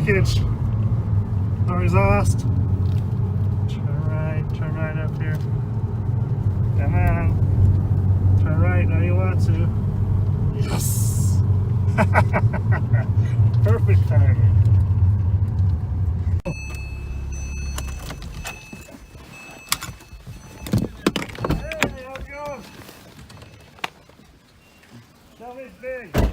package. No exhaust. Turn right up here. Come on. Turn right, now you want to. Yes! Perfect timing. Hey, how's it going? Tell me it's big.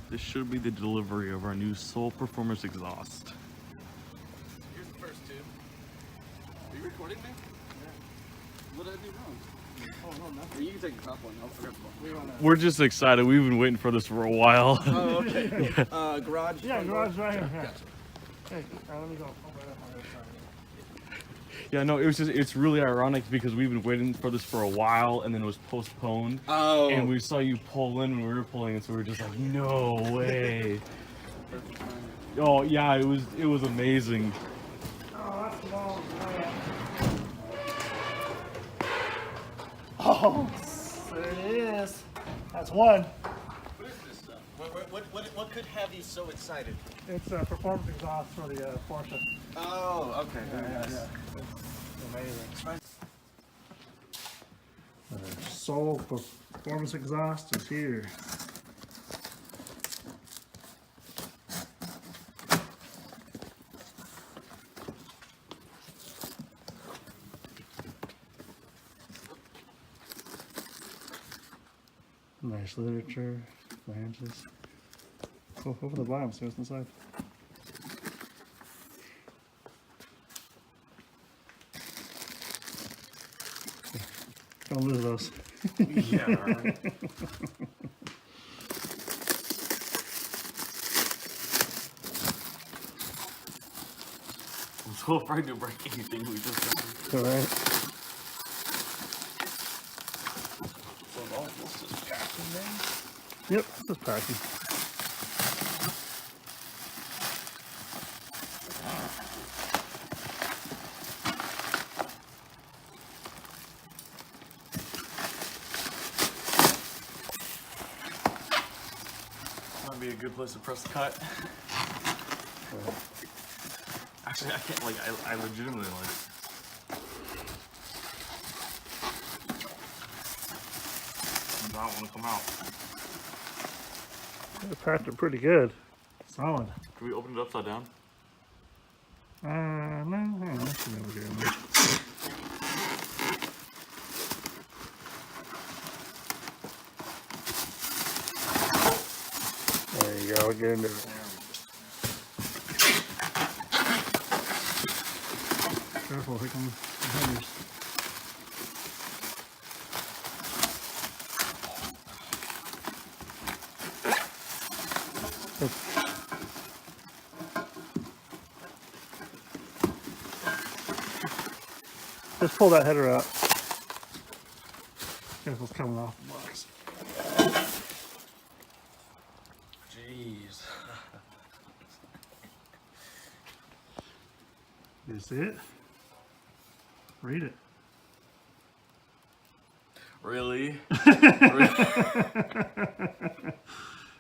This should be the delivery of our new Soul Performance exhaust. Here's the first tube. Are you recording me? Yeah. What did I do wrong? Oh, no, nothing. You can take the top one. I'll grab the one. We're just excited. We've been waiting for this for a while. Oh, okay. Garage? Yeah, garage right here. Yeah. Gotcha. Hey, let me go. Oh, right up on the other side. Yeah, no, it's really ironic because we've been waiting for this for a while and then it was postponed. Oh. And we saw you pull in when we were pulling it, so we were just like, no way. Oh yeah, it was amazing. Oh, that's long. Oh, there it is. That's one. What is this stuff? What could have you so excited? It's a performance exhaust for the Porsche. Oh, okay. Very nice. It's amazing. Soul performance exhaust is here. Nice literature, flanges. Oh, open the bottom, see what's inside. Don't lose those. Yeah. Right. I'm so afraid to break anything we just done. It's alright. So all this is packing then? Yep, just packing. Might be a good place to press the cut. Actually, I can't, like, I legitimately, like... I don't want to come out. They packed it pretty good. Solid. Can we open it upside down? No, that should be over here. There you go, get into it. Careful, here come the headers. Just pull that header out. Careful's coming off the box. Jeez. You see it? Read it. Really?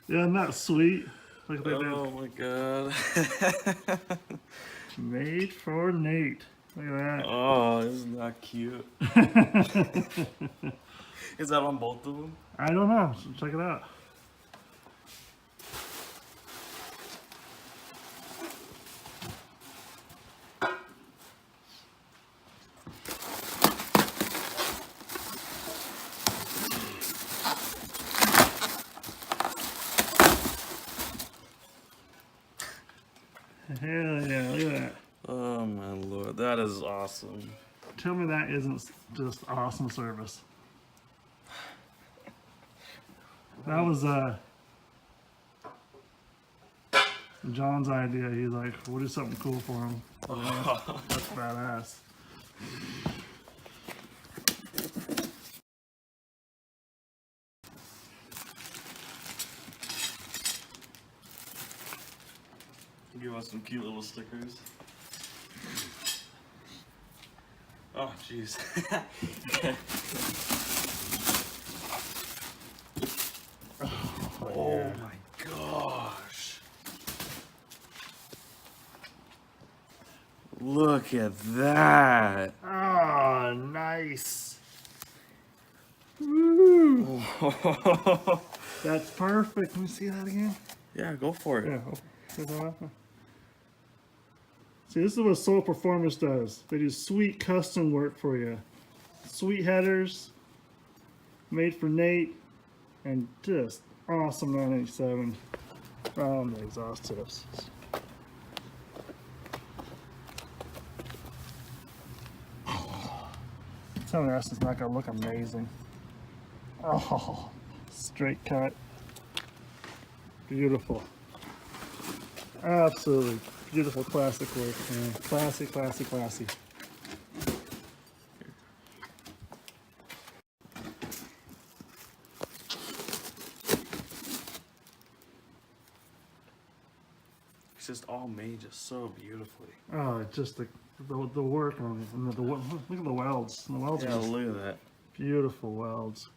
Yeah, isn't that sweet? Look at that. Oh my god. Made for Nate. Look at that. Oh, isn't that cute? Is that on both of them? I don't know. So check it out. Hell yeah, look at that. Oh my lord, that is awesome. Tell me that isn't just awesome service. That was John's idea. He's like, we'll do something cool for him. That's badass. Give us some cute little stickers. Oh, jeez. Look at that. Oh, nice. Woo. That's perfect. Let me see that again. Yeah, go for it. Yeah. See, this is what Soul Performance does. They do sweet custom work for you. Sweet headers, made for Nate, and just awesome 987 round exhaust tips. Tell me that's not gonna look amazing. Oh, straight cut. Beautiful. Absolutely beautiful classic work, man. Classy, classy, classy. It's just all made just so beautifully. Oh, just the work on it, and look at the welds. The welds Yeah, are just look at that. beautiful welds.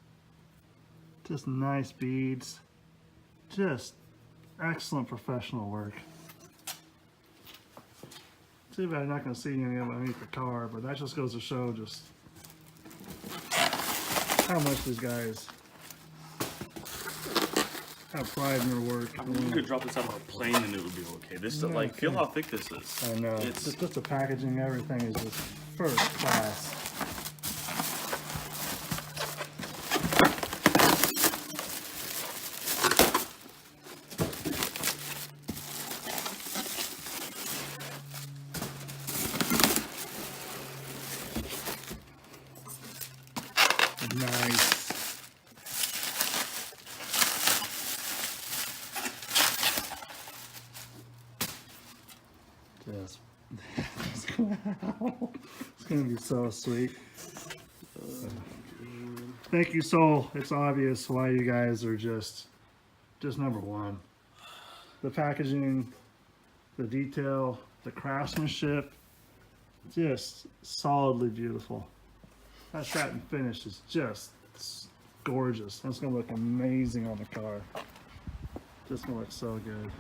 Just nice beads. Just excellent professional work. Too bad I'm not going to see any of it underneath the car, but that just goes to show just how much these guys have pride in their work. I mean, you could drop this out of a plane and it would be okay. This, Yeah, like, feel okay. how thick this is. I know. It's Just the packaging, everything is just first class. Nice. Just, it's gonna be so sweet. Thank you, Soul. It's obvious why you guys are just number one. The packaging, the detail, the craftsmanship, just solidly beautiful. That satin finish is just gorgeous. It's gonna look amazing on the car. Just gonna look so good.